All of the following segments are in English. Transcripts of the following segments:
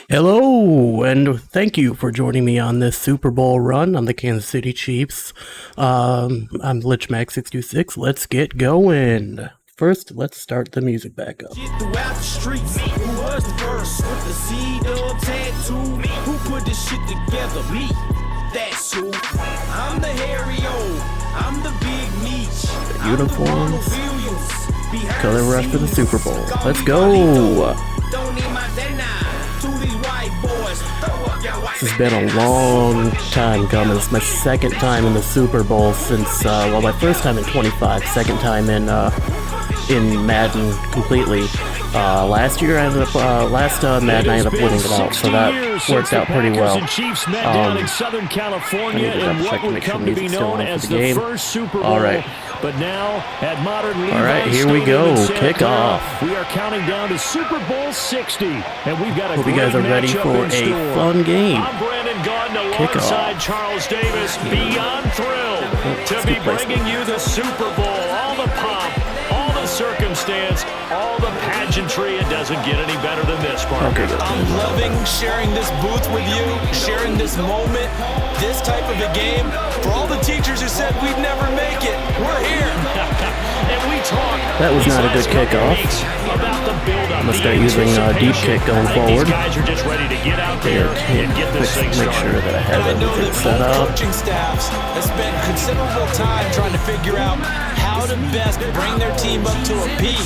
Hello, and thank you for joining me on this Super Bowl run on the Kansas City Chiefs. I'm LIX626. Let's get going. First, let's start the music back up. Throughout the streets, who was the first with the C-Dub tattoo? Who put this shit together? Me, that's who. I'm the Harry O, I'm the Big Meech. The uniforms, color rush for the Super Bowl. Let's go. Don't need my to these white boys. This has been a long time coming. It's my second time in the Super Bowl since, my first time in 25, second time in Madden completely. Last year I ended up, Madden I ended up winning it out, so that worked out pretty well. Southern California in what would come to be known as the first Super Bowl. All right. But now at modern Levi's All right, here we go. Kickoff. We are counting down to Super Bowl 60, and we've got a Hope you guys are ready for a fun game. I'm Brandon Gordon alongside Charles Davis. Beyond thrilled to be bringing you the Super Bowl. All the pomp, all the circumstance, all the pageantry. It doesn't get any better than this, Parker. Okay, I'm loving sharing this booth with you, sharing this moment, this type of a game. For all the teachers who said we'd never make it, we're here. And we talk. That was not a good kickoff. I'm gonna start using deep kick going forward. Guys are just ready to get out there and get this thing Make sure that I have everything set up. Coaching staffs have spent considerable time trying to figure out how to best bring their team up to a peak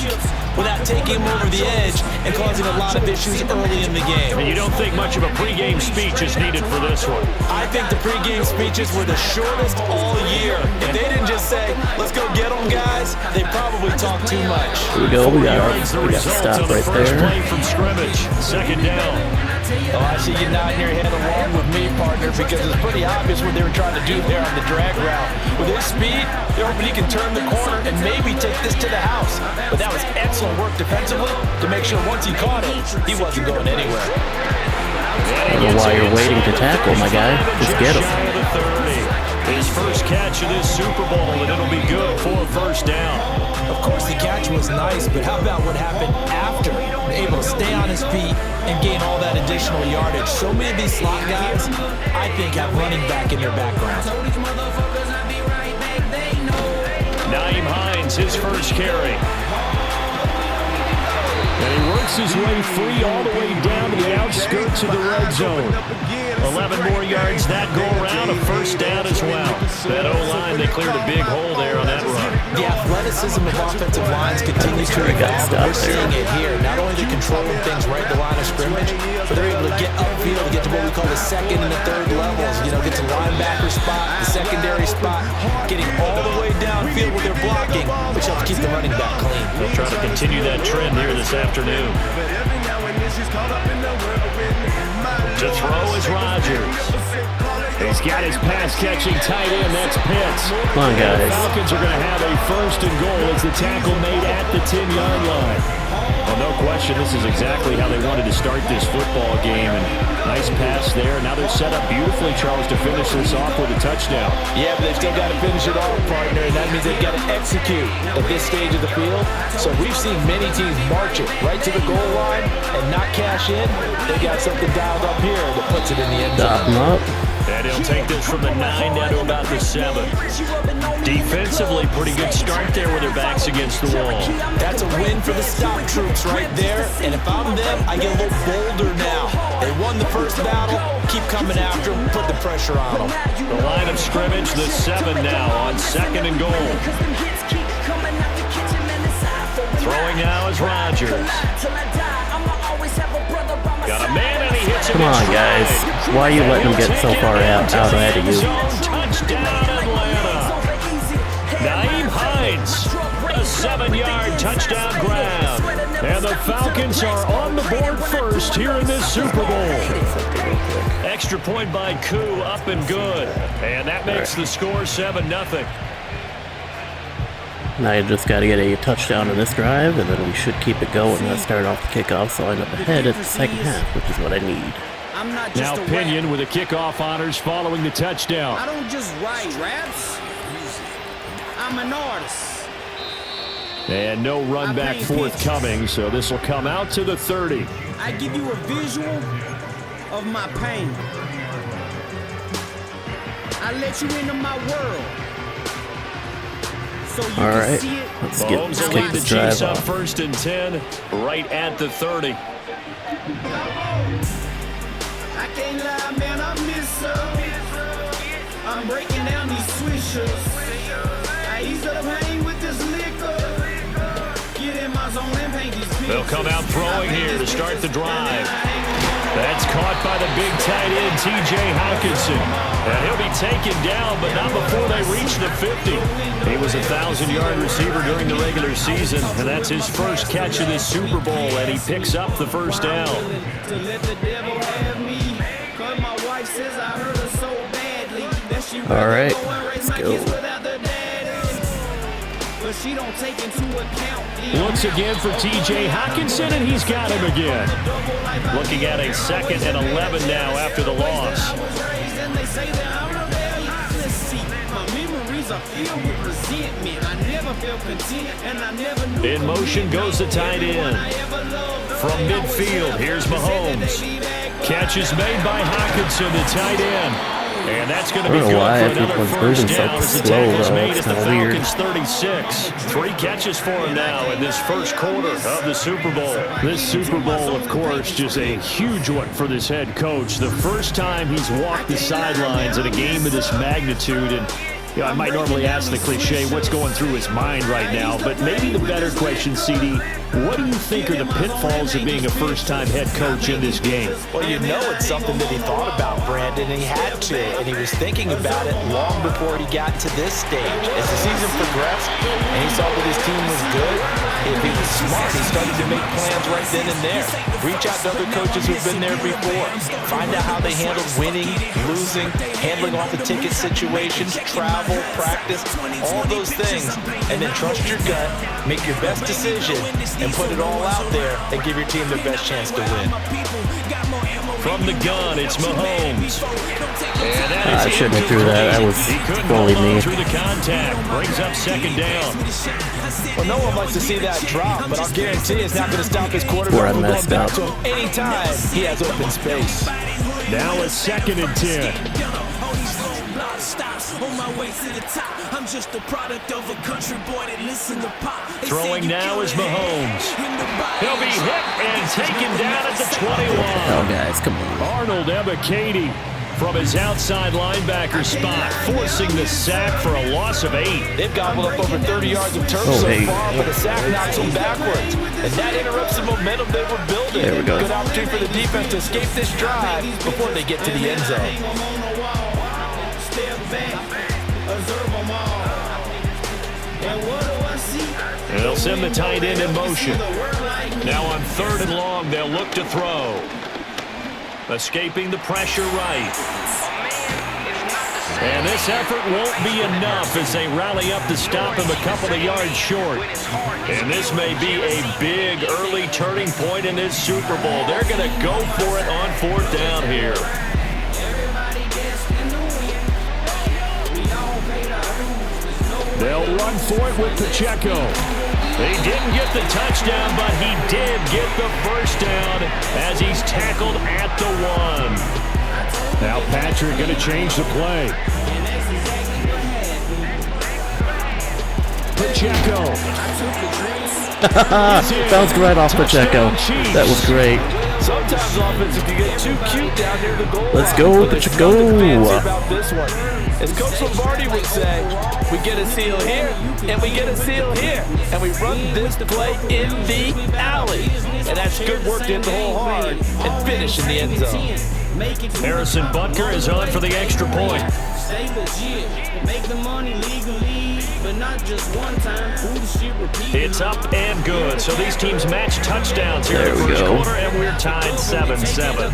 without taking them over the edge and causing a lot of issues early in the game. And you don't think much of a pregame speech is needed for this one? I think the pregame speeches were the shortest all year. If they didn't just say, let's go get them, guys, they probably talked too much. Here we go. We got to stop right there. Play from scrimmage. Second down. Oh, I see you nodding your head along with me, partner, because it's pretty obvious what they were trying to do there on the drag route. With his speed, they're hoping he can turn the corner and maybe take this to the house. But that was excellent work defensively to make sure once he caught it, he wasn't going anywhere. I don't know why you're waiting to tackle, my guy. Just get him. His first catch of this Super Bowl, and it'll be good for a first down. Of course, the catch was nice, but how about what happened after? Able to stay on his feet and gain all that additional yardage. So many of these slot guys, I think, have running back in their background. Naeem Hines, his first carry. And he works his way free all the way down to the outskirts of the red zone. 11 more yards that go around, a first down as well. That O-line, they cleared a big hole there on that run. The athleticism of offensive lines continues to evolve. We're seeing it here. Not only they're controlling things right at the line of scrimmage, but they're able to get upfield to get to what we call the second and the third levels. You know, get to linebacker spot, the secondary spot, getting all the way downfield with their blocking, which helps keep the running back clean. They'll try to continue that trend here this afternoon. To throw is Rodgers. He's got his pass-catching tight end. That's Pitts. Come on, guys. The Falcons are going to have a first and goal as the tackle made at the 10-yard line. Well, no question, this is exactly how they wanted to start this football game. And nice pass there. Now they're set up beautifully, Charles, to finish this off with a touchdown. Yeah, but they've still got to finish it off, partner, and that means they've got to execute at this stage of the field. So we've seen many teams march it right to the goal line and not cash in. They got something dialed up here that puts it in the end zone. Stop him up. And he'll take this from the 9 down to about the 7. Defensively, pretty good start there with their backs against the wall. That's a win for the stop troops right there. And if I'm them, I get a little bolder now. They won the first battle. Keep coming after them. Put the pressure on them. The line of scrimmage, the 7 now on second and goal. Throwing now is Rodgers. Got a man and he hits him. Come on, guys. Why are you letting him get so far out ahead of you? Touchdown, Atlanta. Naeem Hines, a 7-yard touchdown grab. And the Falcons are on the board first here in this Super Bowl. Extra point by Koo, up and good. And that makes the score 7-0. Now you just got to get a touchdown in this drive, and then we should keep it going. Let's start off the kickoff, so I end up ahead at the second half, which is what I need. Now Pinion with the kickoff honors following the touchdown. I don't just write raps. I'm an artist. And no run back forthcoming, so this will come out to the 30. I give you a visual, of my pain. I let you into my world. So you Alright, can see it. let's Mahomes will kick lead the this Chiefs drive up off. 1st and 10, right at the 30. I can't lie, man, I miss her. I'm breaking down these swishers. I ease up hang with this liquor. Get in my zone and paint these pictures. They'll come out throwing here to start the drive. That's caught by the big tight end, T.J. Hawkinson. And he'll be taken down, but not before they reach the 50. He was a 1,000-yard receiver during the regular season, and that's his first catch of this Super Bowl, and he picks up the first down. To let the devil have me. 'Cause my wife says I hurt her so badly that she All right, rather go and raise let's my go. kids without their daddy. But she don't take into account the Once again for T.J. Hawkinson, and he's got him again. Looking at a 2nd and 11 now after the loss. I was raised and they say that I'm rebellious. See, my memories are filled with resentment. I never felt content and I never knew. In motion goes the tight end. From midfield, here's Mahomes. Catch is made by Hawkinson, the tight end. And that's going to be I don't good know why for another everyone's first moving so down as the slow, tackle's though. made It's at the kinda weird. Falcons 36. 3 catches for him now in this first quarter of the Super Bowl. This Super Bowl, of course, just a huge one for this head coach. The first time he's walked the sidelines in a game of this magnitude. And you know, I might normally ask the cliche, what's going through his mind right now? But maybe the better question, CD, what do you think are the pitfalls of being a first-time head coach in this game? Well, you know it's something that he thought about, Brandon, and he had to, and he was thinking about it long before he got to this stage. As the season progressed and he saw that his team was good, if he was smart, he started to make plans right then and there. Reach out to other coaches who've been there before. Find out how they handled winning, losing, handling off the ticket situations, travel, practice, all those things, and then trust your gut, make your best decision, and put it all out there and give your team the best chance to win. From the gun, it's Mahomes. And that I is shouldn't have threw that. That was he couldn't totally hold on me. through the contact. Brings up 2nd down. Well, no one likes to see that drop, but I'll guarantee it's not going to stop his quarterback Where I from going messed back up. to him anytime he has open space. Now a 2nd and 10. Throwing now is Mahomes. He'll be hit and taken down at the 21. Oh, guys, come on. Arnold Ebiketie from his outside linebacker spot, forcing the sack for a loss of 8. They've gobbled up over 30 yards of turf so far, but a sack knocks them backwards. And that interrupts the momentum they were building. There we go. Good opportunity for the defense to escape this drive before they get to the end zone. And they'll send the tight end in motion. Now on 3rd and long, they'll look to throw. Escaping the pressure right. And this effort won't be enough as they rally up to stop him a couple of yards short. And this may be a big early turning point in this Super Bowl. They're going to go for it on 4th down here. They'll run for it with Pacheco. He didn't get the touchdown, but he did get the first down as he's tackled at the 1. Now Patrick going to change the play. Pacheco. Bounced right off Pacheco. That was great. Sometimes offenses can get too cute down near the goal line. Let's go, but there's Pacheco. nothing fancy about this one. As Coach Lombardi would say, we get a seal here, and we get a seal here, and we run this play in the alley. And that's good work to hit the hole hard and finish in the end zone. Harrison Butker is on for the extra point. Stay legit, make the money legally, but not just one time. It's up and good. So these teams match touchdowns here in the first quarter, and we're tied 7-7.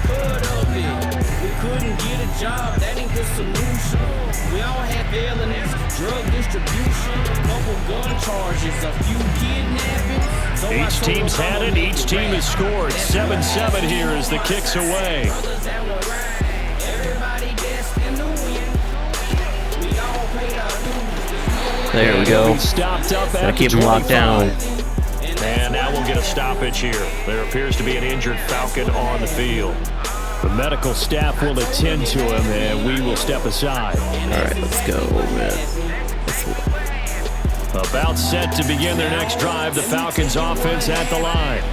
We couldn't get a job, that ain't the solution. We all have felonies, drug distribution, couple gun charges, a few kidnappings. Each team's had it, each team has scored. 7-7 here as the kick's away. There we go. Gotta keep him locked down. And now we'll get a stoppage here. There appears to be an injured Falcon on the field. The medical staff will attend to him, and we will step aside. All right, let's go with this one. About set to begin their next drive, the Falcons offense at the line.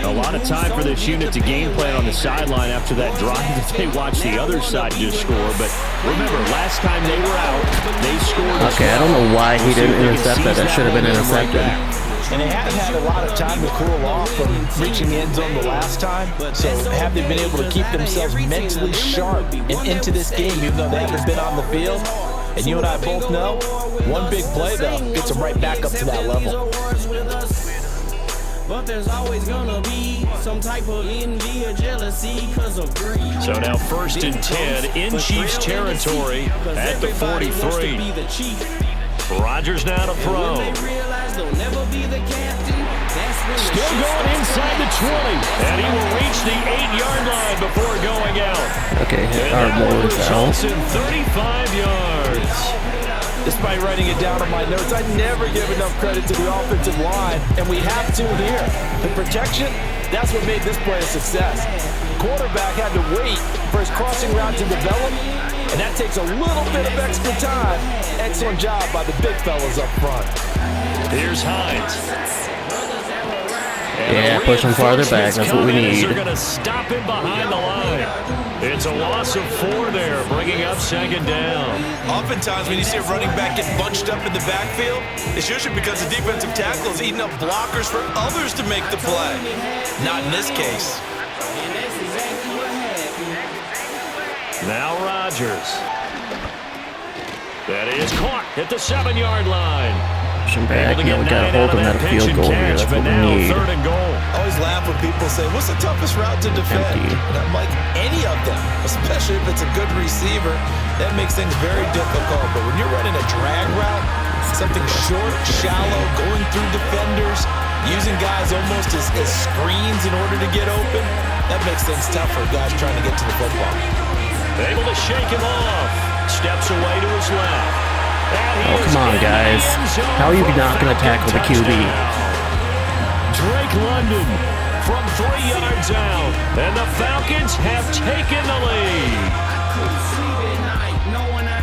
A lot of time for this unit to game plan on the sideline after that drive that they watched the other side just score. But remember, last time they were out, they scored. Okay, I don't know why he didn't intercept that. That should have been intercepted. And they haven't had a lot of time to cool off from reaching the end zone the last time. So have they been able to keep themselves mentally sharp and into this game, even though they haven't been on the field? And you and I both know, one big play, though, gets them right back up to that level. But there's always gonna be some type of envy or jealousy because of greed. So now 1st and 10 in Chiefs territory at the 43. Rodgers now to throw. Still going inside the 20, and he will reach the 8-yard line before going out. Okay, our Lord's out. 35 yards. Despite writing it down on my notes, I never give enough credit to the offensive line, and we have to here. The protection, that's what made this play a success. Quarterback had to wait for his crossing route to develop, and that takes a little bit of extra time. Excellent job by the big fellas up front. Here's Hines. Yeah, push him farther back. That's what we need. They're going to stop him behind the line. It's a loss of 4 there, bringing up 2nd down. Oftentimes when you see a running back get bunched up in the backfield, it's usually because the defensive tackle is eating up blockers for others to make the play. Not in this case. Now Rodgers. That is caught at the 7-yard line. Push him back. Yeah, we gotta hold him at a field goal here. That's what we need. 3rd and goal. I always laugh when people say, what's the toughest route to defend? Empty. And I'm like, any of them, especially if it's a good receiver. That makes things very difficult. But when you're running a drag route, something short, shallow, going through defenders, using guys almost as screens in order to get open, that makes things tough for guys trying to get to the football. Able to shake him off. Steps away to his left. Oh, come on, guys. How are you not going to tackle the QB? Drake London from 3 yards out. And the Falcons have taken the lead.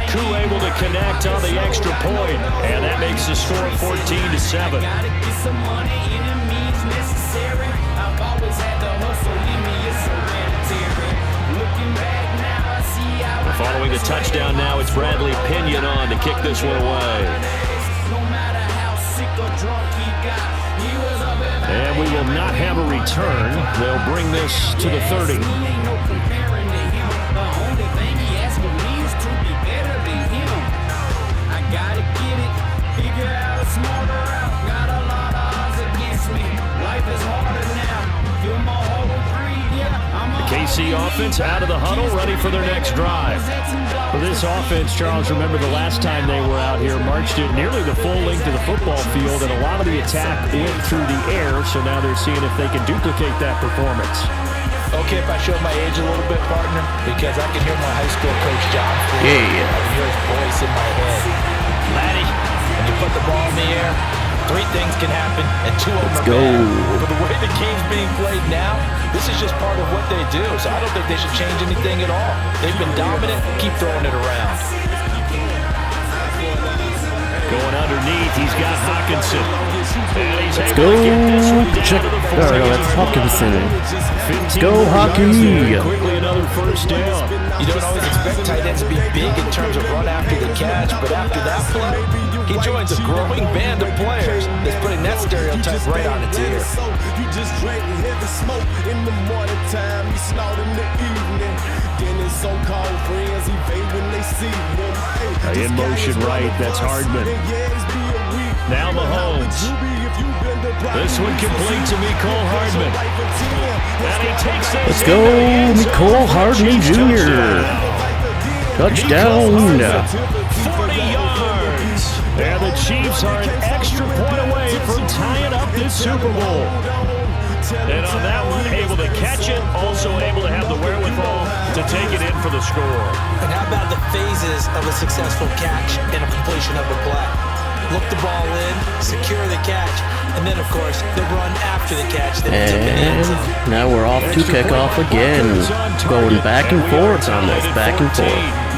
Koo able to connect on the extra point. And that makes the score 14-7. Following the touchdown now, it's Bradley Pinion on to kick this one away. And we will not have a return. They'll bring this to the 30. KC offense out of the huddle, ready for their next drive. For this offense, Charles, remember the last time they were out here, marched it nearly the full length of the football field, and a lot of the attack went through the air, so now they're seeing if they can duplicate that performance. Okay, if I show my age a little bit, partner, because I can hear my high school coach, John. I can hear his voice in my head. Laddie, when you put the ball in the air, 3 things can happen, and 2 of them are bad. But the way the game's being played now, this is just part of what they do, so I don't think they should change anything at all. They've been dominant. Keep throwing it around. Going underneath, he's got Hawkinson. And he's Let's able go. to get this one down Check. to the 40. No, that's Hawkinson. Let's go, Hockey. Quickly another 1st down. You don't always expect tight ends to be big in terms of run after the catch, but after that play, he joins a growing band of players that's putting that stereotype right on its ear. You just drank heavy smoke in the morning time, you snort in the evening. Then his so-called friends evade when they see him. In motion right, that's Hardman. Now Mahomes. This one complete to Mecole Hardman. And he takes this. Let's go, Mecole Hardman Jr. Touchdown. 40 yards. And the Chiefs are an extra point away from tying up this Super Bowl. And on that one, able to catch it, also able to have the wherewithal to take it in for the score. And how about the phases of a successful catch and a completion of a play? look the ball in, secure the catch, and then, of course, the run after the catch. And now we're off to kickoff again. Going back and forth on this, back and forth.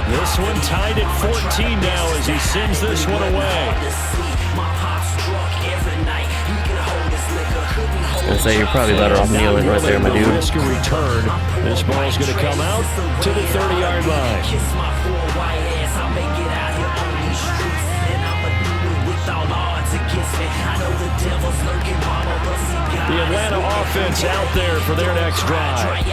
This one tied at 14 now as he sends this one away. I was gonna say, you're probably better off kneeling right there, my dude. Risk a return. This ball's gonna come out to the 30-yard line. The Atlanta offense out there for their next drive.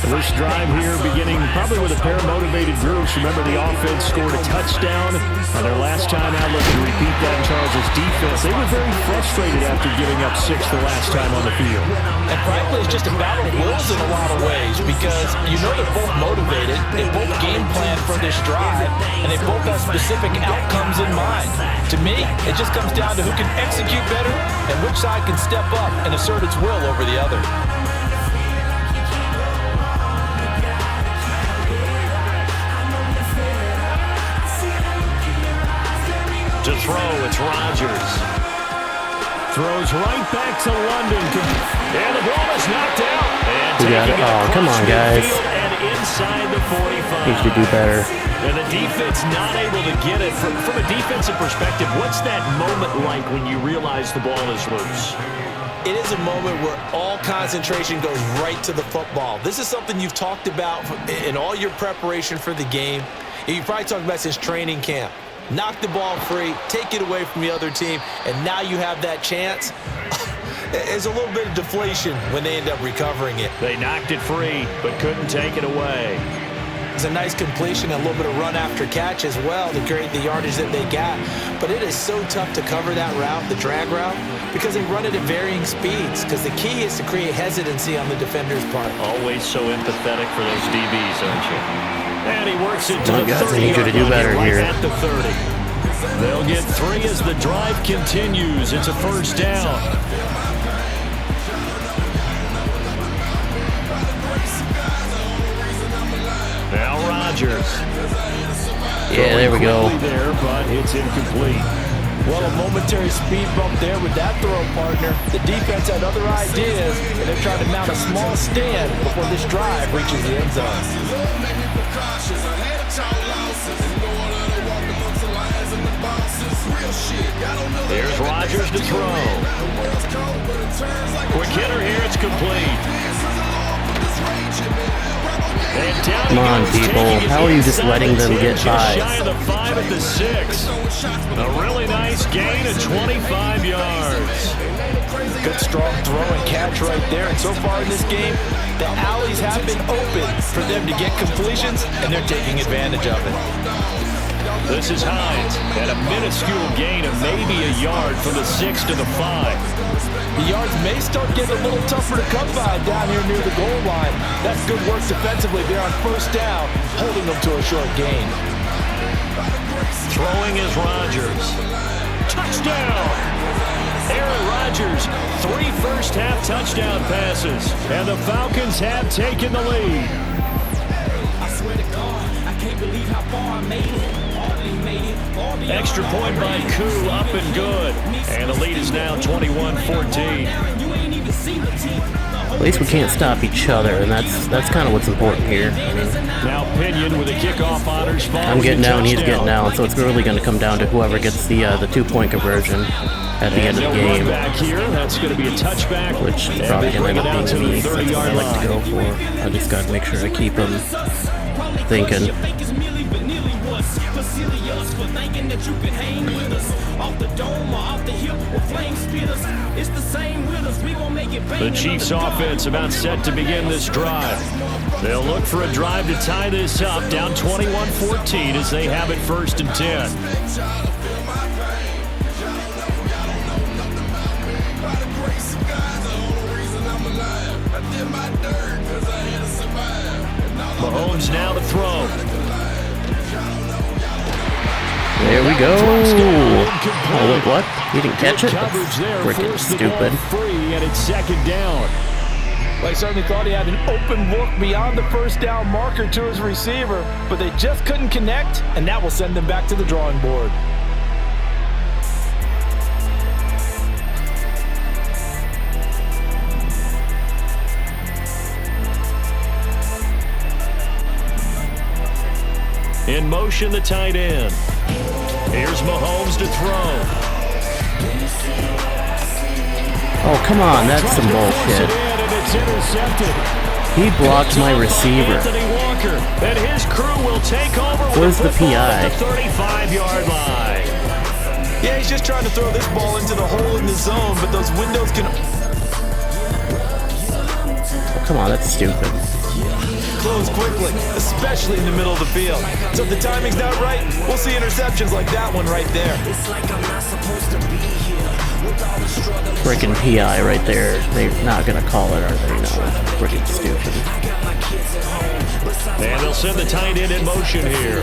This drive here beginning probably with a pair of motivated groups. Remember, the offense scored a touchdown on their last time out. Looking to repeat that in Charles' defense. They were very frustrated after giving up 6 the last time on the field. And frankly, it's just a battle of wills in a lot of ways because you know they're both motivated. They both game plan for this drive, and they both have specific outcomes in mind. To me, it just comes down to who can execute better and which side can step up and assert its will over the other. To throw, it's Rodgers. Throws right back to London. And the ball is knocked out. And We got it. Oh, come on, guys. And inside the 45. Needs to do better. And the defense not able to get it. From a defensive perspective, what's that moment like when you realize the ball is loose? It is a moment where all concentration goes right to the football. This is something you've talked about in all your preparation for the game. You've probably talked about since training camp. Knock the ball free, take it away from the other team, and now you have that chance. There's a little bit of deflation when they end up recovering it. They knocked it free, but couldn't take it away. It's a nice completion and a little bit of run after catch as well to create the yardage that they got. But it is so tough to cover that route, the drag route, because they run it at varying speeds. Because the key is to create hesitancy on the defender's part. Always so empathetic for those DBs, aren't you? And he works it to the 30. I need you to do better here. At the 30. They'll get 3 as the drive continues. It's a first down. Now Rodgers. Yeah, there we go. There, but it's incomplete. Well, a momentary speed bump there with that throw, partner. The defense had other ideas, and they're trying to mount a small stand before this drive reaches the end zone. Here's Rodgers to throw. Quick hitter here, it's complete. Come on, people. How are you just letting them get by? Shy of the 5 at the 6. A really nice gain of 25 yards. Good strong throw and catch right there. And so far in this game, the alleys have been open for them to get completions, and they're taking advantage of it. This is Hines at a minuscule gain of maybe a yard from the 6 to the 5. The yards may start getting a little tougher to come by down here near the goal line. That's good work defensively there on first down, holding them to a short gain. Throwing is Rodgers. Touchdown! Aaron Rodgers, 3 first-half touchdown passes, and the Falcons have taken the lead. I swear to God, I can't believe how far I made it. Extra point by Koo, up and good. And the lead is now 21-14. At least we can't stop each other, and that's kind of what's important here. I mean, now Pinion with a kickoff honors. I'm getting down, he's getting down, so it's really going to come down to whoever gets the 2-point conversion at the end of the game. Back here, that's going to be a touchback, which is probably going to end up being me. That's what I like to go for. I just got to make sure I keep him thinking. The Chiefs offense about set to begin this drive. They'll look for a drive to tie this up, down 21-14 as they have it 1st and 10. Mahomes now to throw. There we go. incomplete. Oh, look, what? He didn't catch it? Coverage there. Freaking Forced the stupid. ball free, and it's second down. Well, he certainly thought he had an open look beyond the first down marker to his receiver, but they just couldn't connect, and that will send them back to the drawing board. In motion, the tight end. Here's Mahomes to throw. Oh, come on, that's some bullshit. And it's intercepted. He blocked my receiver. Anthony Walker, and his crew will take over. Where's the football PI? at the 35-yard line. Yeah, he's just trying to throw this ball into the hole in the zone, but those windows can Oh, come on, that's stupid. close quickly, especially in the middle of the field. So if the timing's not right, we'll see interceptions like that one right there. Freaking PI right there. They're not gonna call it, are they? No, it's freaking stupid. And they'll send the tight end in motion here.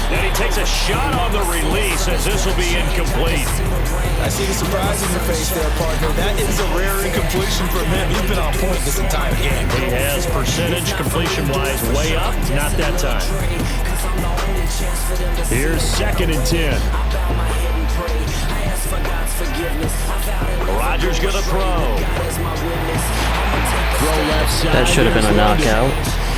And he takes a shot on the release as this will be incomplete. I see the surprise in your face there, partner. That is a rare incompletion from him. He's been on point this entire game. He has percentage completion-wise way up, not that time. Here's 2nd and 10. Rodgers gonna throw. Throw left side. That should have been a knockout.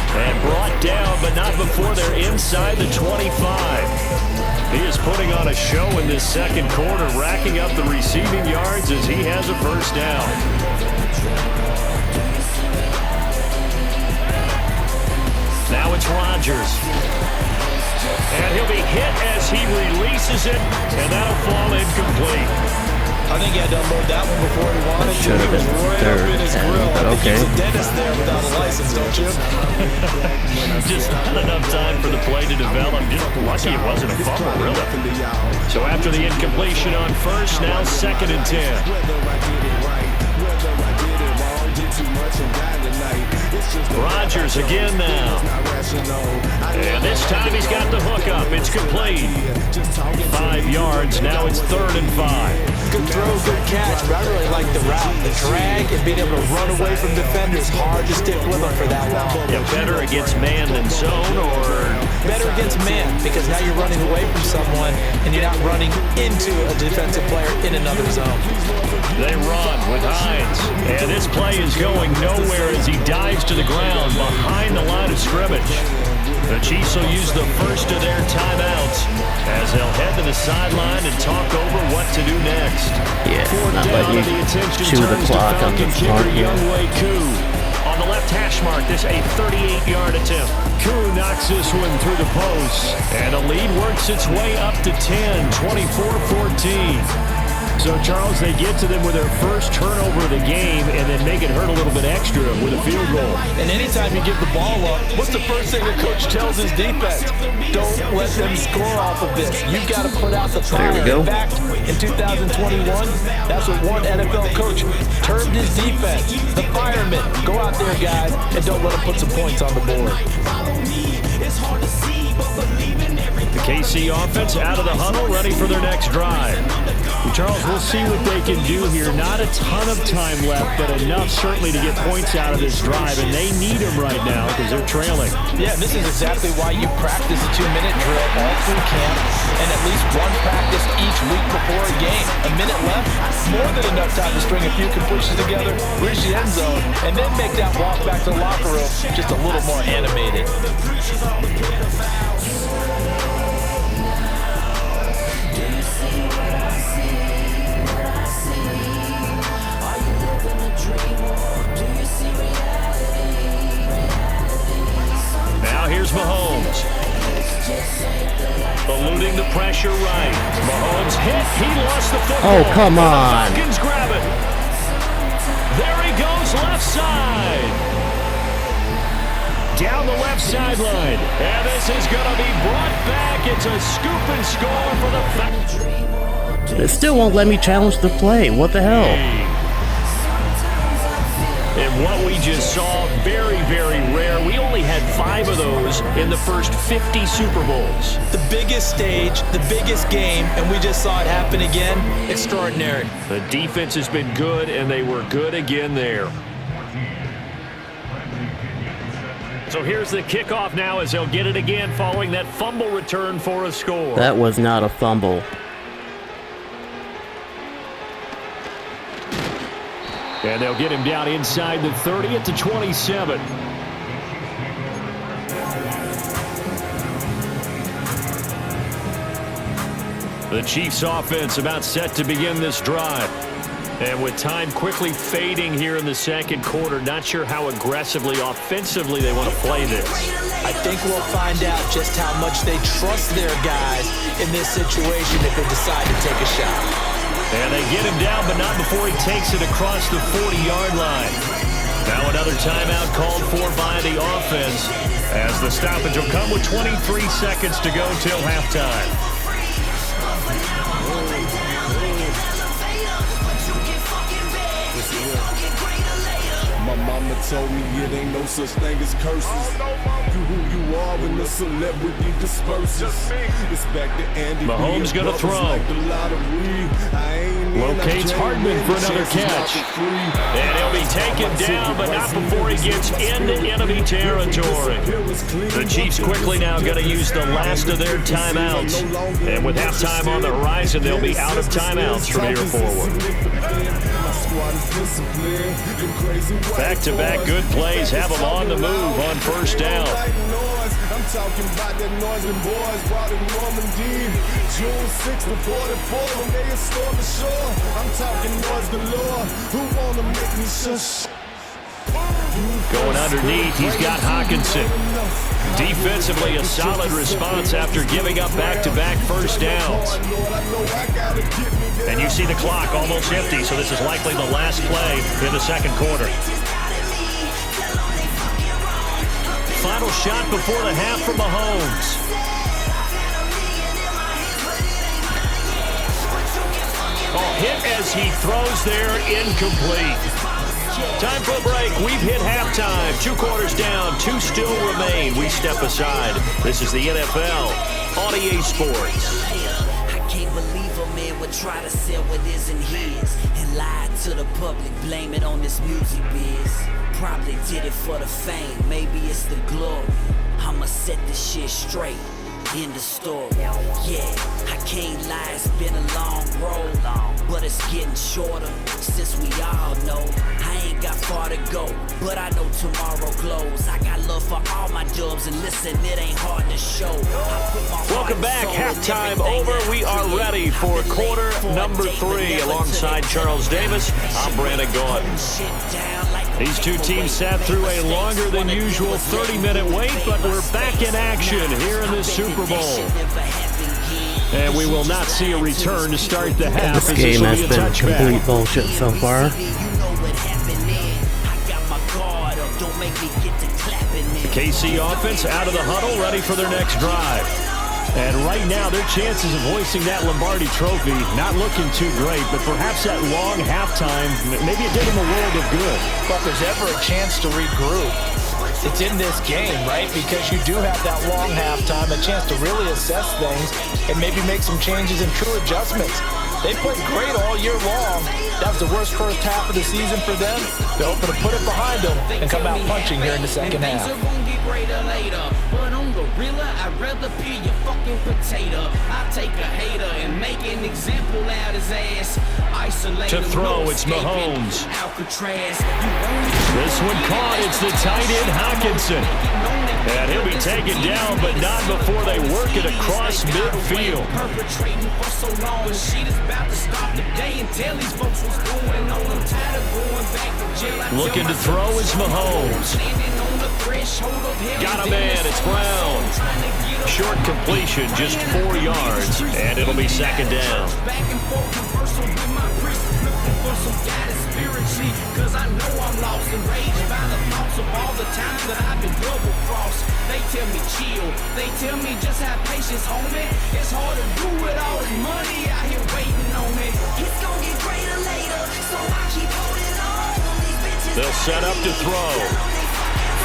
And brought down, but not before they're inside the 25. He is putting on a show in this second quarter, racking up the receiving yards as he has a first down. Now it's Rodgers. And he'll be hit as he releases it, and that'll fall incomplete. I think he had to unload that one before he wanted to. Should have It was been right third up in his and 10, grill. but I think okay. he's a dentist there without a license, don't you? Just not enough time for the play to develop. Just lucky it wasn't a fumble, really. So after the incompletion on first, now 2nd and 10. Rodgers again now. And this time he's got the hook up. It's complete. 5 yards. Now it's 3rd and 5. Good throw, good catch, but I really like the route. The drag and being able to run away from defenders. Hard to stick with them for that long. Yeah, better against man than zone, or Better against man, because now you're running away from someone and you're not running into a defensive player in another zone. they run with Hines. And this play is going nowhere as he dives to the ground behind the line of scrimmage. The Chiefs will use the first of their timeouts as they'll head to the sideline and talk over what to do next. Yeah, not Down, letting the you attention chew the turns to clock on Falcon the kicker smart here. Younghoe Koo. On the left hash mark, this a 38-yard attempt. Koo knocks this one through the post. And the lead works its way up to 10, 24-14. So, Charles, they get to them with their first turnover of the game and then make it hurt a little bit extra with a field goal. And anytime you give the ball up, what's the first thing the coach tells his defense? Don't let them score off of this. You've got to put out the fire. There we go. In fact, in 2021, that's what one NFL coach termed his defense. The firemen. Go out there, guys, and don't let them put some points on the board. The KC offense out of the huddle, ready for their next drive. Charles, we'll see what they can do here. Not a ton of time left, but enough certainly to get points out of this drive, and they need them right now because they're trailing. Yeah, this is exactly why you practice a 2-minute drill all through camp and at least one practice each week before a game. A minute left, more than enough time to string a few completions together, reach the end zone, and then make that walk back to the locker room just a little more animated. Now here's Mahomes. Eluding the pressure right. Mahomes hit. He lost the football. Oh, come on. The Falcons grab it. There he goes, left side. Down the left sideline. And this is going to be brought back. It's a scoop and score for the Falcons. It still won't let me challenge the play. What the hell? And what we just saw, very, very rare. We only had 5 of those in the first 50 Super Bowls. The biggest stage, the biggest game, and we just saw it happen again. Extraordinary. The defense has been good, and they were good again there. So here's the kickoff now as they'll get it again following that fumble return for a score. That was not a fumble. And they'll get him down inside the 30 at the 27. The Chiefs offense about set to begin this drive. And with time quickly fading here in the second quarter, not sure how aggressively, offensively they want to play this. I think we'll find out just how much they trust their guys in this situation if they decide to take a shot. And they get him down, but not before he takes it across the 40-yard line. Now another timeout called for by the offense as the stoppage will come with 23 seconds to go till halftime. My mama told me it ain't no such thing as curses. You who you are when the celebrity disperses. It's back to Andy. Mahomes gonna throw. Like Locates Hardman for another catch. And he'll be taken down, but not before he gets into enemy territory. The Chiefs quickly now going to use the last of their timeouts. And with halftime on the horizon, they'll be out of timeouts from here forward. Back-to-back good plays have them on the move on first down. I'm talking about that noise and boys brought in Normandy. June 6th to 44 when they storm the shore. I'm talking noise galore. Who wanna make me shush? Going underneath, he's got Hawkinson. Defensively, a solid response after giving up back-to-back first downs. And you see the clock almost empty, so this is likely the last play in the second quarter. Final shot before the half from Mahomes. Oh, hit as he throws there, incomplete. Time for a break. We've hit halftime. 2 quarters down, 2 still remain. We step aside. This is the NFL on EA Sports. I can't believe a man would try to sell what isn't his and lie to the public, blame it on this music biz. Probably did it for the fame, maybe it's the glory. I'ma set this shit straight in the story. Yeah, I can't lie, it's been a long road, but it's getting shorter since we all know I ain't got far to go, but I know tomorrow glows. I got love for all my dubs, and listen, it ain't hard to show. Welcome back. Halftime over. We are ready for quarter number 3 alongside Charles Davis. I'm Brandon Gordon. These two teams sat through a longer than usual 30-minute wait, but we're back in action here in the Super Bowl. And we will not see a return to start the half. This game has been complete bullshit so far. The KC offense out of the huddle, ready for their next drive. And right now, their chances of hoisting that Lombardi trophy not looking too great, but perhaps that long halftime, maybe it did them a world of good. But if there's ever a chance to regroup, it's in this game, right? Because you do have that long halftime, a chance to really assess things and maybe make some changes and true adjustments. They played great all year long. That was the worst first half of the season for them. They're hoping to put it behind them and come out punching here in the second half. But on gorilla, I'd rather peel your fucking potato. I take a hater and make an example out his ass. Isolate to throw, it's Mahomes. Alcatraz. This one caught. It's the tight end Hawkinson. And he'll be taken down, but not before they work it across midfield. Perpetrating for so long, shit is about to stop today and tell these folks what's going on. I'm tired of going back to jail. Looking to throw is Mahomes. Got a man, it's Brown. Short completion, just 4 yards, and it'll be second down. Cause I know I'm lost and raged by the thoughts of all the times that I've been double crossed. They tell me chill, they tell me just have patience, homie. It's hard to do with all this money out here waiting on me. It's gonna get greater later, so I keep holding on. These bitches They'll set up to throw.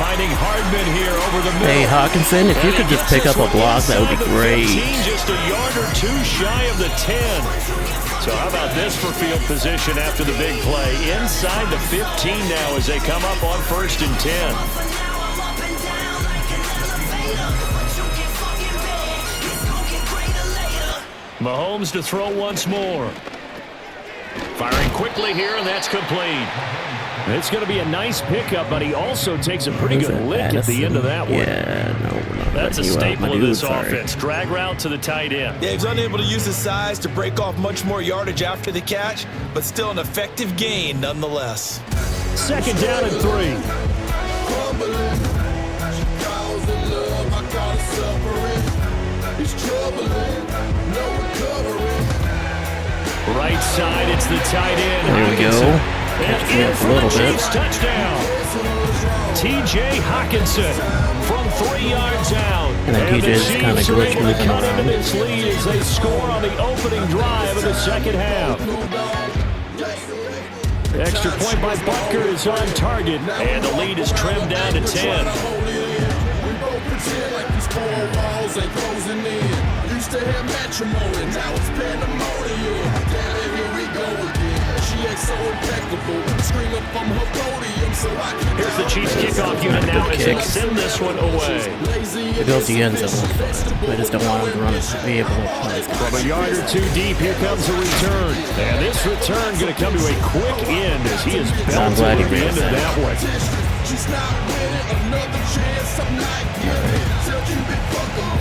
Finding Hardman here over the middle. Hey, Hawkinson, if you could just pick up a block, that would be great. Just a yard or two shy of the 10. So how about this for field position after the big play? Inside the 15 now as they come up on 1st and 10. Mahomes to throw once more. Firing quickly here, and that's complete. It's going to be a nice pickup, but he also takes a pretty good lick at the end of that one. Yeah, no, we're not. That's a staple of this offense. Drag route to the tight end. Yeah, he's unable to use his size to break off much more yardage after the catch, but still an effective gain nonetheless. 2nd down and 3. Right side, it's the tight end. There we go. And in for the Chiefs touchdown. T.J. Hawkinson from 3 yards out. And then TJ's kind of glitch moving cut into around. this lead as they score on the opening drive of the 2nd half. Extra point by Butker is on target, and the lead is trimmed down to 10. Here's the Chiefs kickoff unit now as they send this one away. It goes to the end zone. I just don't want him to run it. Be able to play. From a yard or 2 deep, here comes a return. And this return going to come to a quick end as he is belted at the end of that one.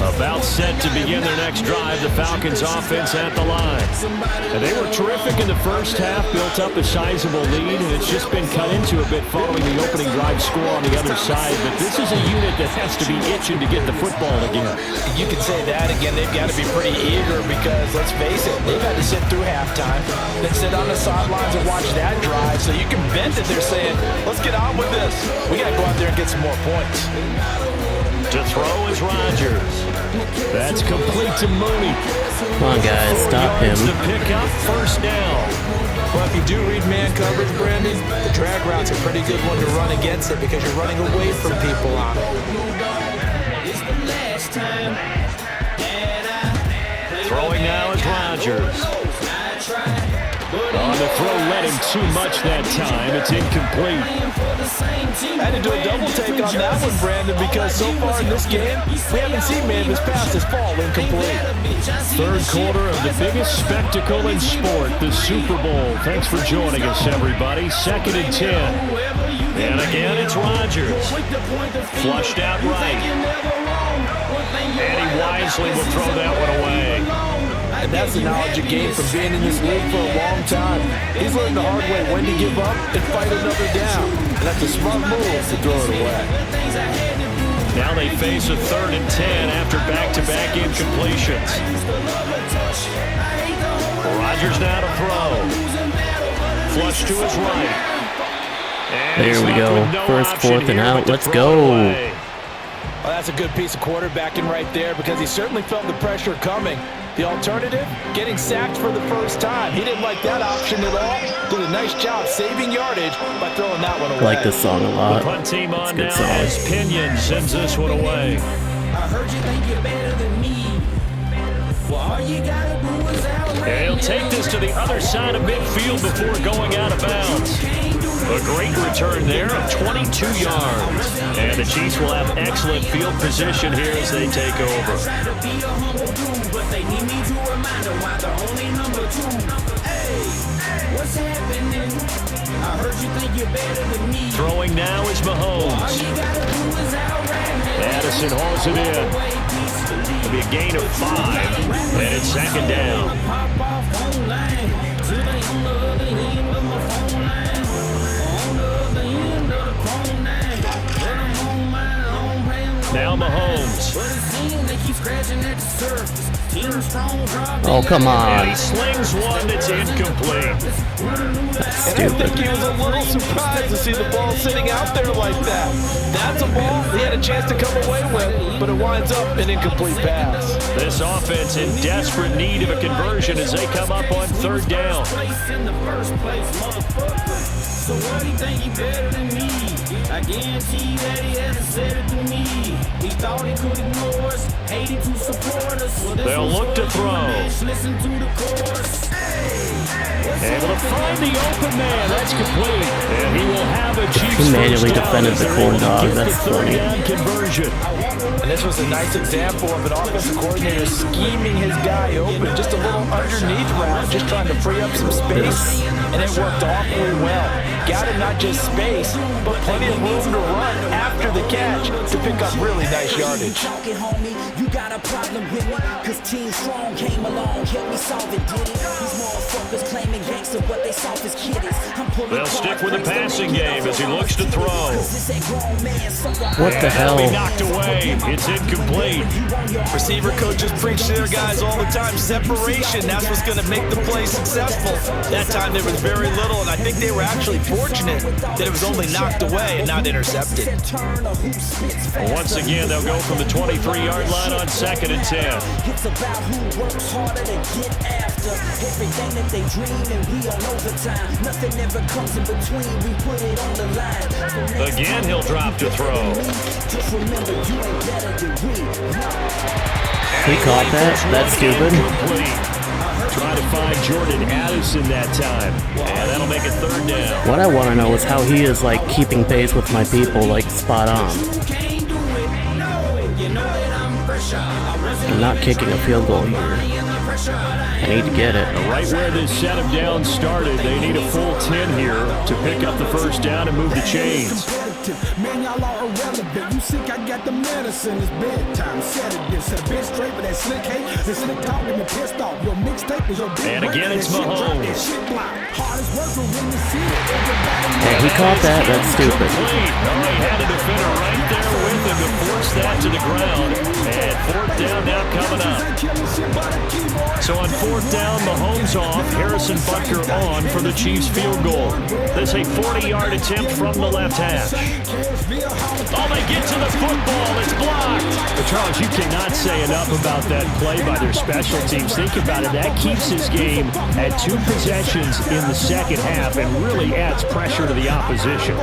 About set to begin their next drive, the Falcons offense at the line. And they were terrific in the first half, built up a sizable lead, and it's just been cut into a bit following the opening drive score on the other side. But this is a unit that has to be itching to get the football again. You can say that again. They've got to be pretty eager because, let's face it, they've had to sit through halftime, then sit on the sidelines and watch that drive. So you can bet that they're saying, let's get on with this. We got to go out there and get some more points. To throw is Rodgers. That's complete to Mooney. Come on, guys, stop him. To pick up 1st down. Well, if you do read man coverage, Brandon, the drag route's a pretty good one to run against it because you're running away from people on it. Throwing now is Rodgers. On the throw, led him too much that time. It's incomplete. I had to do a double take on that one, Brandon, because so far in this game, we haven't seen Mavis pass his fall incomplete. 3rd quarter of the biggest spectacle in sport, the Super Bowl. Thanks for joining us, everybody. 2nd and 10. And again, it's Rodgers. Flushed out right. And he wisely will throw that one away. And that's the knowledge you gain from being in this league for a long time. He's learned the hard way when to give up and fight another down. And that's a smart move to throw it away. Now they face a 3rd and 10 after back-to-back incompletions. Rodgers now to throw. Flush to his right. And there we go. First, 4th and out. Let's go. Well, that's a good piece of quarterbacking right there because he certainly felt the pressure coming. The alternative, getting sacked for the first time. He didn't like that option at all. Did a nice job saving yardage by throwing that one away. I like this song a lot. The punt team on now song. as Pinion sends this one away. I heard you think you're better than me. Well, all you gotta do is outrage. And he'll take this to the other side of midfield before going out of bounds. A great return there of 22 yards. And the Chiefs will have excellent field position here as they take over. They need me to remind them why they're only number 2. Hey, what's happening? I heard you think you're better than me. Throwing now is Mahomes. All you gotta do is outrage. Addison hauls it in. It'll be a gain of 5, and it's 2nd down. Pop off phone line to the other end of my phone line. On the other end of the phone line. When I'm on my own plan. Now Mahomes. But it seems they keep scratching at the surface. Oh, come on. And he slings one that's incomplete. Stupid. I think he was a little surprised to see the ball sitting out there like that. That's a ball he had a chance to come away with, but it winds up an incomplete pass. This offense in desperate need of a conversion as they come up on 3rd down. So what he think he better than me? I guarantee that he hasn't said it to me. He thought he could ignore us, hated to support us. Well, they'll look to throw. Listen to the chorus. Able to find the open man. That's complete. And he will have a Chiefs He manually first down defended as the they're corn able to dog. get the That's third funny. down conversion. And this was a nice example of an offensive coordinator scheming his guy open. Just a little underneath route, just trying to free up some space. And it worked awfully well. Got him not just space, but plenty of room to run after the catch to pick up really nice yardage. Talking, homie, you got a problem with me? Cause Team Strong came along, helped me solve it, did it? These motherfuckers claiming gangster, what they soft as kiddies. They'll stick with the passing game as he looks to throw. What the hell? He knocked away. It's incomplete. Receiver coaches preach to their guys all the time. Separation, that's what's going to make the play successful. That time there was very little, and I think they were actually fortunate that it was only knocked away and not intercepted. Once again, they'll go from the 23-yard line on 2nd and 10. It's about who works harder to get after everything that they dream, and we on overtime. Nothing ever comes in between. We put it on the line. Again, he'll drop to throw. Just remember, you ain't better than we. He caught that? That's stupid. Try to find Jordan Addison that time. And that'll make it 3rd down. What I want to know is how he is like keeping pace with my people, like spot on. I'm not kicking a field goal here. I need to get it. Right where this set of downs started, they need a full 10 here to pick up the first down and move the chains. Man, y'all are irrelevant. You sick, I got the medicine. It's bedtime. Set it, set a bit straight with that slick hate. This slick talk and pissed off. Your mixtape is your big. And again, it's Mahomes. Hey, he caught that. That's stupid. He had a defender right there with him to force that to the ground. And 4th down now coming up. So on 4th down, Mahomes off, Harrison Butker on for the Chiefs field goal. This a 40-yard attempt from the left hash. Oh, they get to the football. It's blocked. But Charles, you cannot say enough about that play by their special teams. Think about it. That keeps his game at 2 possessions in the second half and really adds pressure to the opposition.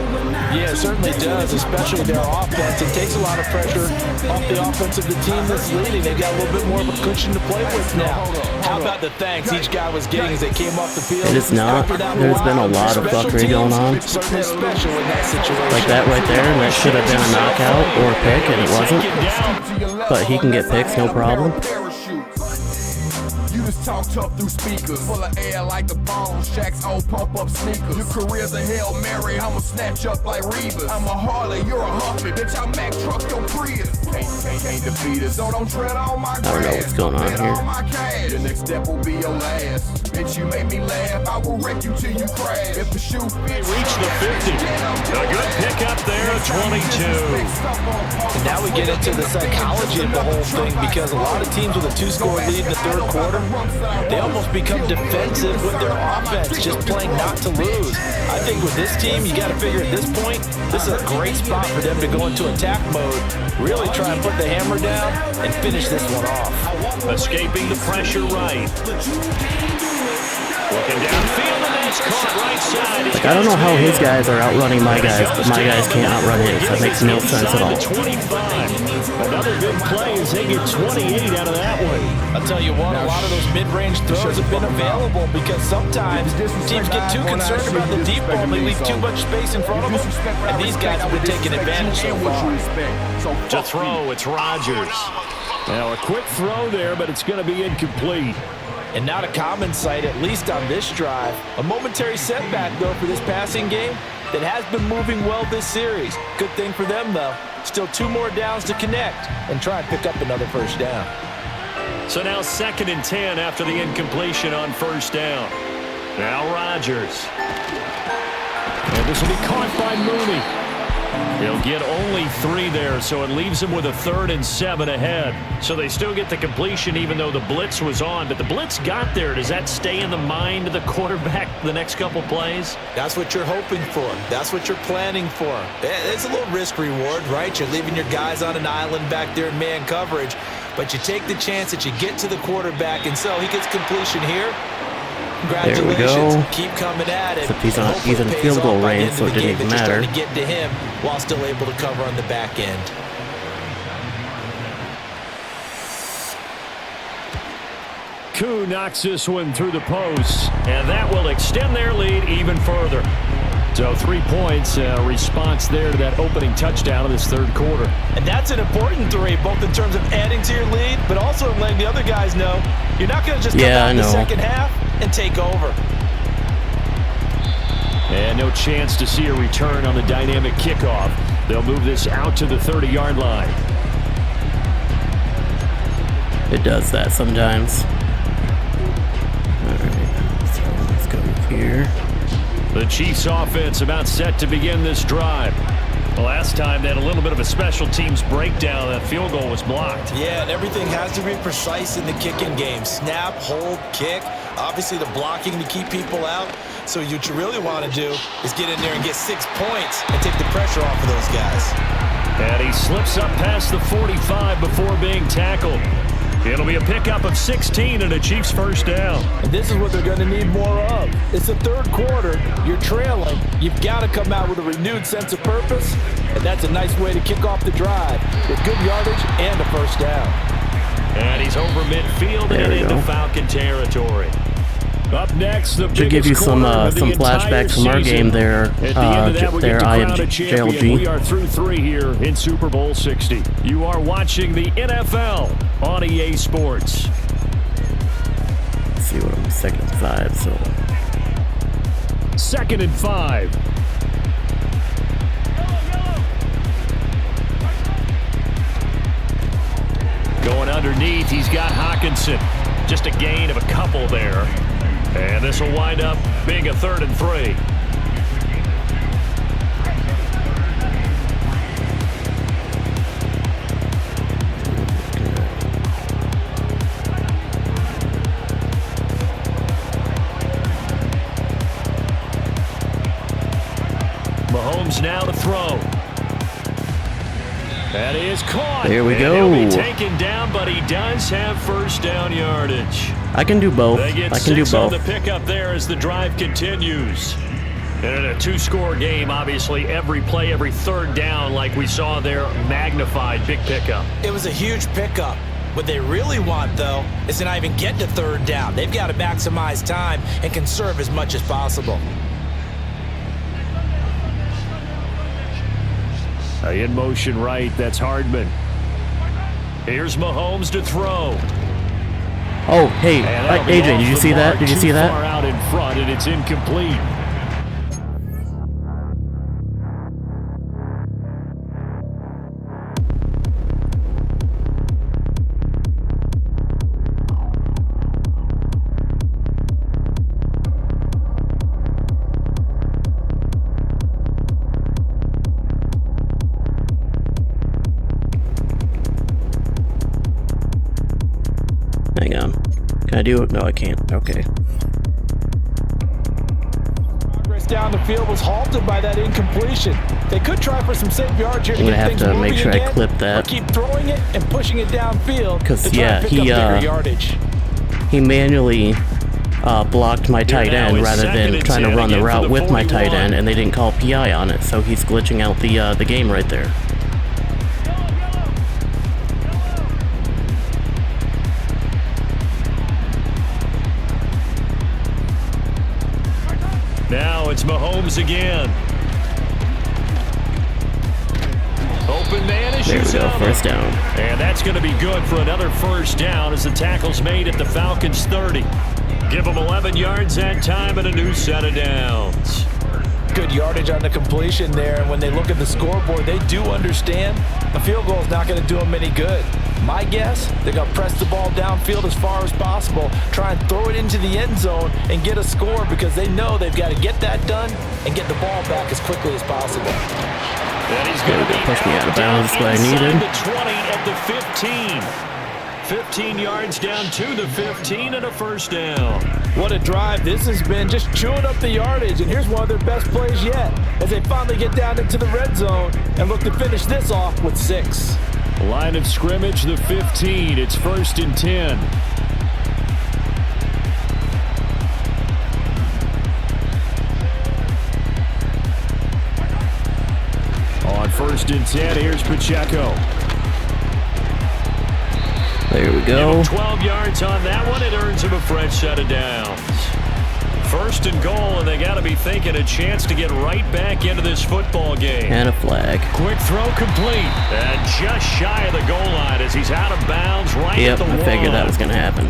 Yeah, it certainly does, especially their offense. It takes a lot of pressure off the offense of the team that's leading. They've got a little bit more of a cushion to play with now. How about the thanks each guy was getting as they came off the field? It is not. There's been a lot of buckery going on. Certainly special in that situation. Like that right there, and that should have been a knockout or a pick, and it wasn't. But he can get picks, no problem. You just talk tough through speakers, full of air like the bone Shaq's old pump-up sneakers. Your career's a Hail Mary, I'ma snatch up like Reavers. I'm a Harley, you're a Humpy, bitch, I'll Mack truck your Prius. Can't defeat us, so don't tread on my grass. I don't know what's going on here. The next step will be your last. Bitch, you make me laugh, I will wreck you till you crash. If the shoe fits, Reach the 50. A good pickup there, 22. And now we get into the psychology of the whole thing, because a lot of teams with a 2-score lead in the 3rd quarter, they almost become defensive with their offense, just playing not to lose. I think with this team, you got to figure at this point, this is a great spot for them to go into attack mode, really try and put the hammer down and finish this one off. Escaping the pressure right. Looking downfield, and that's caught right side. Like, I don't know how his guys are outrunning my guys, but my guys can't outrun his. That makes no sense at all. 25. Another good play as they get 28 out of that one. I'll tell you what, a lot of those mid-range throws have been available because sometimes teams get too concerned about the deep ball and they leave too much space in front of them, and these guys have been taking advantage so far. To throw, it's Rodgers. Now a quick throw there, but it's going to be incomplete. And not a common sight, at least on this drive. A momentary setback, though, for this passing game that has been moving well this series. Good thing for them, though. Still 2 more downs to connect and try and pick up another first down. So now 2nd and 10 after the incompletion on 1st down. Now Rodgers. And this will be caught by Mooney. He'll get only 3 there, so it leaves him with a 3rd and 7 ahead. So they still get the completion even though the blitz was on. But the blitz got there. Does that stay in the mind of the quarterback the next couple plays? That's what you're hoping for. That's what you're planning for. It's a little risk reward, right? You're leaving your guys on an island back there in man coverage, but you take the chance that you get to the quarterback, and so he gets completion here. Congratulations. There we go. Keep coming at it. Except he's in field goal range, so it didn't even matter. To get to him while still able to cover on the back end. Koo knocks this one through the post, and that will extend their lead even further. So 3 points, response there to that opening touchdown in this third quarter. And that's an important 3, both in terms of adding to your lead, but also letting the other guys know you're not going to just come out in the second half and take over. And no chance to see a return on the dynamic kickoff. They'll move this out to the 30-yard line. It does that sometimes. All right, so let's go here. The Chiefs offense about set to begin this drive. The last time they had a little bit of a special teams breakdown. That field goal was blocked. Yeah, and everything has to be precise in the kicking game. Snap, hold, kick. Obviously the blocking to keep people out. So what you really want to do is get in there and get 6 points and take the pressure off of those guys. And he slips up past the 45 before being tackled. It'll be a pickup of 16 and a Chiefs first down. And this is what they're going to need more of. It's the third quarter. You're trailing. You've got to come out with a renewed sense of purpose. And that's a nice way to kick off the drive with good yardage and a first down. And he's over midfield and into Falcon territory. Up next, the should give you some flashbacks from our game there. JLG. We are through 3 here in Super Bowl 60. You are watching the NFL on EA Sports. Let's see what I'm 2nd and 5. So 2nd and 5. Going underneath, he's got Hawkinson. Just a gain of a couple there. And this will wind up being a 3rd and 3. Mahomes now to throw. That is caught. There we go. He'll be taken down, but he does have first down yardage. I can do both. They get 6 on the pickup there as the drive continues. And in a 2-score game, obviously every play, every third down, like we saw there, magnified big pickup. It was a huge pickup. What they really want, though, is to not even get to third down. They've got to maximize time and conserve as much as possible. In motion right, that's Hardman. Here's Mahomes to throw. Oh, hey, AJ, did you see that? Did you see that? Far out in front, and it's incomplete. Hang on. Can I do it? No, I can't. Okay. Progress down the field was halted by that incompletion. They could try for some safe yards here. I'm gonna have to make sure I clip that. Keep throwing it and pushing it downfield. Because yeah, he manually blocked my tight end rather than trying to run the route with my tight end, and they didn't call PI on it, so he's glitching out the game right there. Now it's Mahomes again. Open man is there we go, first down. And that's going to be good for another first down as the tackle's made at the Falcons 30. Give them 11 yards that time and a new set of downs. Good yardage on the completion there, and when they look at the scoreboard, they do understand a field goal is not going to do them any good. My guess, they're going to press the ball downfield as far as possible, try and throw it into the end zone and get a score because they know they've got to get that done and get the ball back as quickly as possible. And he's going to be push me out of bounds, what I needed. The 20 at the 15. 15 yards down to the 15 and a first down. What a drive this has been, just chewing up the yardage, and here's one of their best plays yet as they finally get down into the red zone and look to finish this off with 6. Line of scrimmage, the 15. It's 1st and 10. 1st and 10. Here's Pacheco. There we go. 12 yards on that one. It earns him a fresh set of downs. 1st and goal, and they got to be thinking a chance to get right back into this football game. And a flag. Quick throw complete. And just shy of the goal line as he's out of bounds right at the 1. I figured that was going to happen.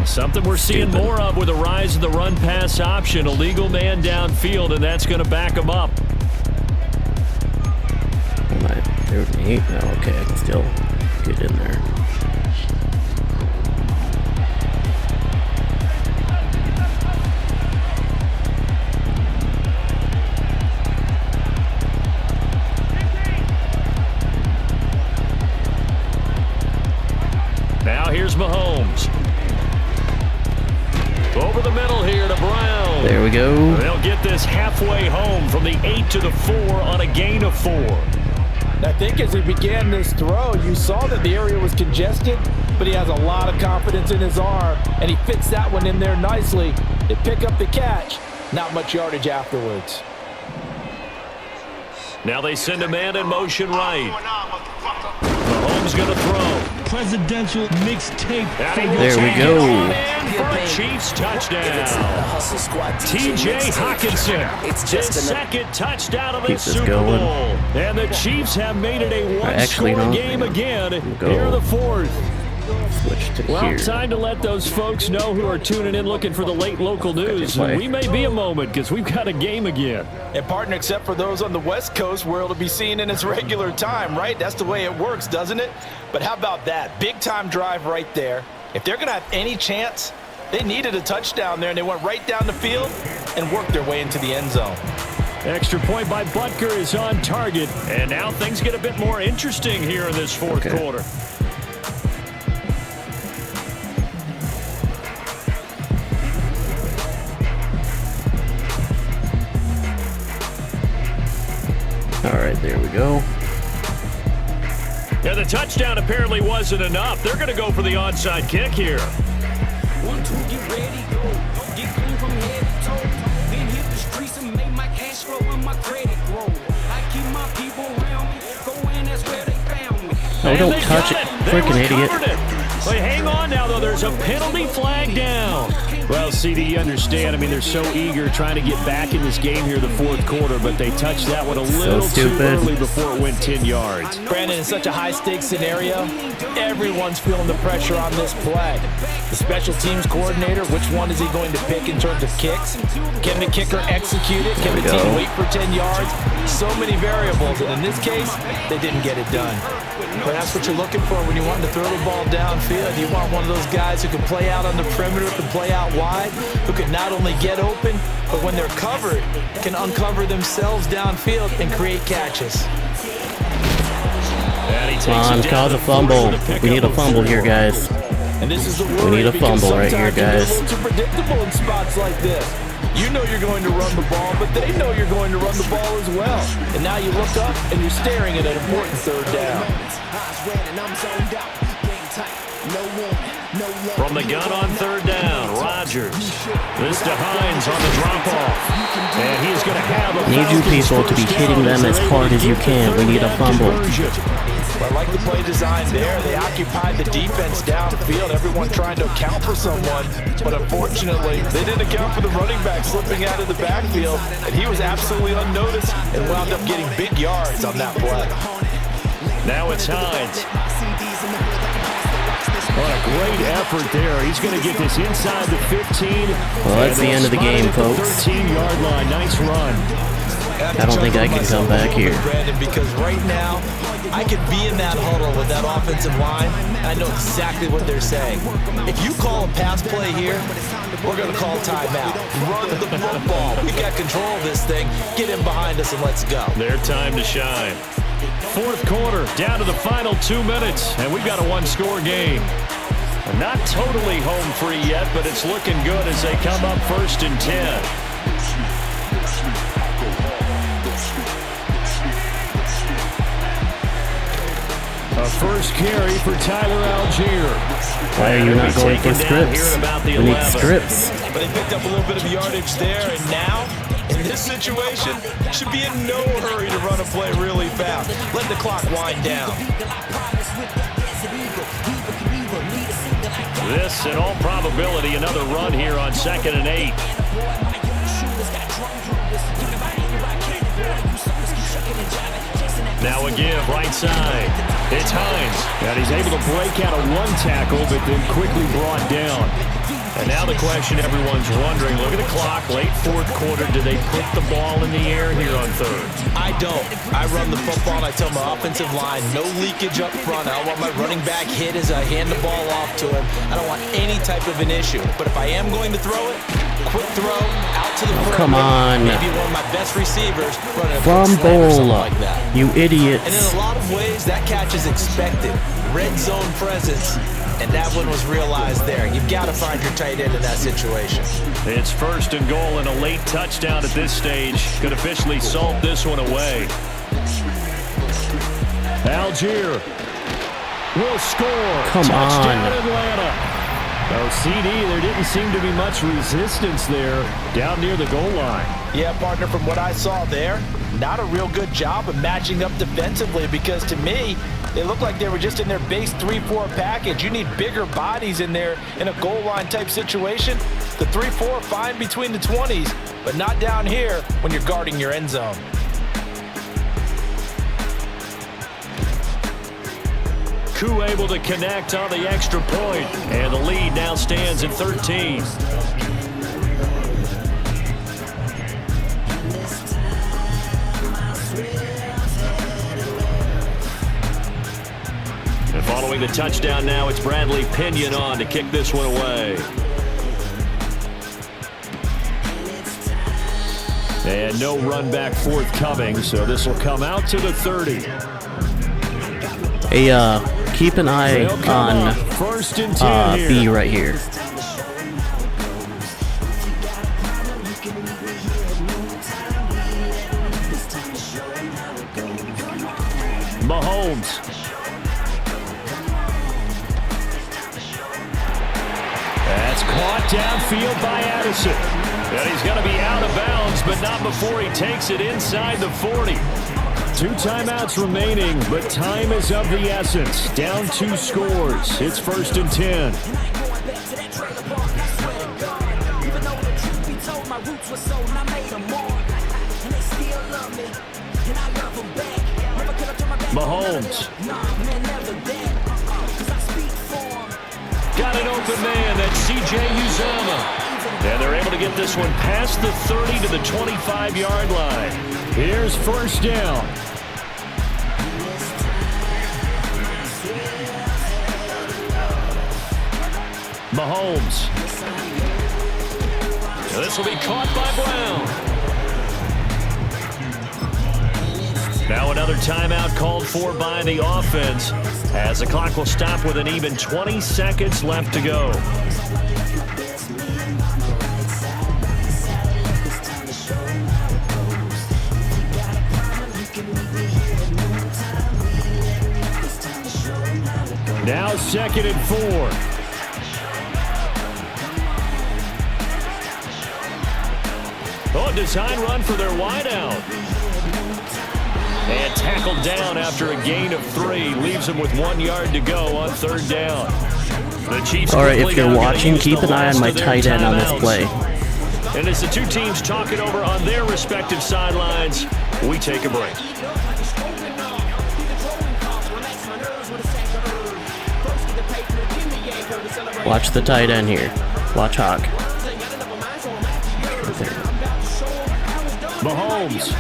Something we're seeing more of with the rise of the run-pass option. A legal man downfield, and that's going to back him up. Am I 38? Oh, okay, I can still get in there. Now here's Mahomes. Over the middle here to Brown. There we go. They'll get this halfway home from the 8 to the 4 on a gain of 4. I think as he began this throw, you saw that the area was congested, but he has a lot of confidence in his arm, and he fits that one in there nicely. They pick up the catch. Not much yardage afterwards. Now they send a man in motion right. Mahomes going to throw. Presidential mixtape. There we go. For a Chiefs touchdown. T.J. Hawkinson. His second touchdown of the Super Bowl. And the Chiefs have made it a one-score game again. Here are the 4th. Switch to here. Time to let those folks know who are tuning in looking for the late local news. We may be a moment because we've got a game again. And partner, except for those on the West Coast where it'll be seen in its regular time, right? That's the way it works, doesn't it? But how about that? Big time drive right there. If they're going to have any chance, they needed a touchdown there, and they went right down the field and worked their way into the end zone. Extra point by Butker is on target. And now things get a bit more interesting here in this 4th quarter. All right, there we go. Yeah, the touchdown apparently wasn't enough. They're going to go for the onside kick here. 1, 2, get ready, go. Get clean from head to toe. Then hit the streets and make my cash flow and my credit grow. I keep my people around me. Go in, that's where they found me. Oh, don't touch it. Freaking idiot. Wait, hang on now, though. There's a penalty flag down. Well, CD, you understand. I mean, they're so eager trying to get back in this game here the 4th quarter, but they touched that one a little too early before it went 10 yards. Brandon, in such a high-stakes scenario, everyone's feeling the pressure on this play. The special teams coordinator, which one is he going to pick in terms of kicks? Can the kicker execute it? Can the team wait for 10 yards? So many variables, and in this case, they didn't get it done. But that's what you're looking for when you want to throw the ball downfield. You want one of those guys who can play out on the perimeter, can play out wide, who can not only get open, but when they're covered, can uncover themselves downfield and create catches. Come on, cause a fumble. We need a fumble here, guys. And this is the we need a fumble right here, guys. It's unpredictable in spots like this. You know you're going to run the ball, but they know you're going to run the ball as well. And now you look up and you're staring at an important 3rd down. From the gun on 3rd down, Rodgers. This to Hines on the drop-off. And he's going to have a need you people to be hitting them as hard as you can. We need a fumble. I like the play design there. They occupied the defense downfield, everyone trying to account for someone. But unfortunately, they didn't account for the running back slipping out of the backfield. And he was absolutely unnoticed and wound up getting big yards on that play. Now it's Hines. What a great effort there. He's going to get this inside the 15. Well, that's the end of the game, folks. 13-yard line. Nice run. I don't think I can come back here. Brandon, because right now, I could be in that huddle with that offensive line, and I know exactly what they're saying. If you call a pass play here, we're going to call timeout. Run the football. We got control of this thing. Get in behind us and let's go. Their time to shine. 4th quarter, down to the final 2 minutes, and we've got a one-score game. Not totally home free yet, but it's looking good as they come up 1st and 10. A first carry for Tyler Algier. Why are you not going for scripts? We need scripts. But they picked up a little bit of yardage there, and now In this situation, should be in no hurry to run a play really fast. Let the clock wind down. This, in all probability, another run here on 2nd and 8. Now a give, right side. It's Hines. And he's able to break out of one tackle, but then quickly brought down. And now the question everyone's wondering, look at the clock, late 4th quarter, do they put the ball in the air here on 3rd? I don't. I run the football and I tell my offensive line, no leakage up front. I don't want my running back hit as I hand the ball off to him. I don't want any type of an issue. But if I am going to throw it, quick throw, out to the front. Come on. Maybe one of my best receivers running a Fumble, like that. you idiots. And in a lot of ways, that catch is expected. Red zone presence. And that one was realized there. You've got to find your tight end in that situation. It's 1st and goal and a late touchdown at this stage. Could officially salt this one away. Algier will score. Come touchdown on. Atlanta. Oh, CD, there didn't seem to be much resistance there down near the goal line. Yeah, partner, from what I saw there, not a real good job of matching up defensively because to me, they looked like they were just in their base 3-4 package. You need bigger bodies in there in a goal line type situation. The 3-4 fine between the 20s, but not down here when you're guarding your end zone. Koo able to connect on the extra point, and the lead now stands at 13. And following the touchdown now, it's Bradley Pinion on to kick this one away. And no run back forthcoming, so this will come out to the 30. Hey, keep an eye on First and 10 here. B right here. Mahomes. That's caught downfield by Addison. And he's going to be out of bounds, but not before he takes it inside the 40. 2 timeouts remaining, but time is of the essence. Down 2 scores. It's 1st and 10. Mahomes. Got an open man. That's C.J. Uzomah. And they're able to get this one past the 30 to the 25-yard line. Here's 1st down. Mahomes. This will be caught by Brown. Now another timeout called for by the offense as the clock will stop with an even 20 seconds left to go. Now 2nd and 4. Oh, design run for their wideout. And tackled down after a gain of 3. Leaves them with 1 yard to go on 3rd down. The Chiefs. All right, if you're watching, keep an eye on my tight end on this play. And as the two teams talk it over on their respective sidelines, we take a break. Watch the tight end here. Watch Hawk. Mahomes.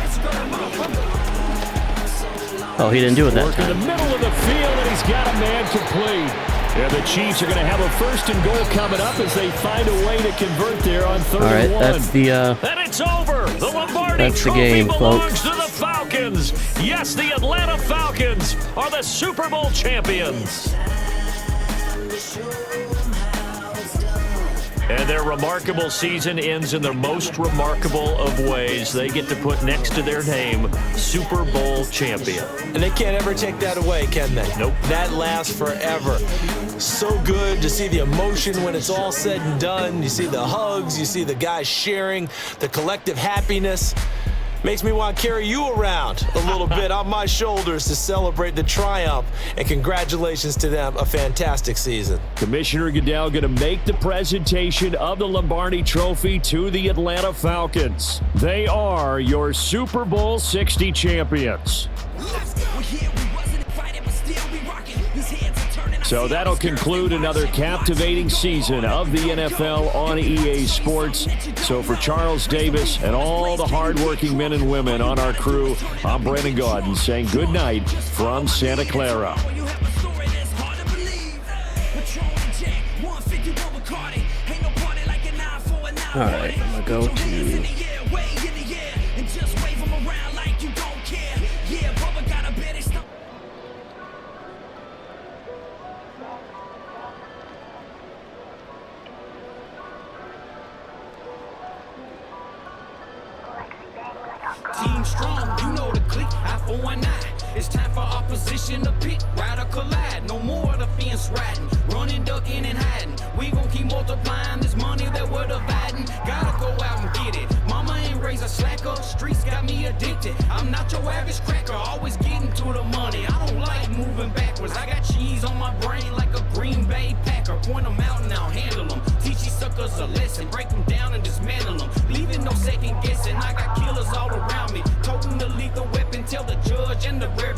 Oh, he didn't do it that Work in the time. middle of the field, and he's got a man complete. Yeah, the Chiefs are going to have a 1st and goal coming up as they find a way to convert there on 3rd All right, and 1. that's the And it's over. The Lombardi that's the Trophy game, belongs folks. to the Falcons. Yes, the Atlanta Falcons are the Super Bowl champions. And their remarkable season ends in their most remarkable of ways. They get to put next to their name, Super Bowl champion. And they can't ever take that away, can they? Nope. That lasts forever. So good to see the emotion when it's all said and done. You see the hugs, you see the guys sharing, the collective happiness. Makes me want to carry you around a little bit on my shoulders to celebrate the triumph. And congratulations to them, a fantastic season. Commissioner Goodell going to make the presentation of the Lombardi Trophy to the Atlanta Falcons. They are your Super Bowl 60 champions. So that'll conclude another captivating season of the NFL on EA Sports. So for Charles Davis and all the hardworking men and women on our crew, I'm Brandon Gaudin saying good night from Santa Clara. All right, I'm going to go to... Team strong, you know the click. I for 1-9. It's time for opposition to pick, ride or collide. No more of the fence riding, running, ducking, and hiding. We gon' keep multiplying this money that we're dividing. Gotta go out and get it. Mama ain't raised a slacker. Streets got me addicted. I'm not your average cracker, always getting to the money. I don't like moving backwards. I got cheese on my brain like a Green Bay Packer. Point them out and I'll handle them. Teach these suckers a lesson, break them down and dismantle them. Leaving no second guessing. I got killers all around me, toting the lethal weapon. Tell the judge and the rare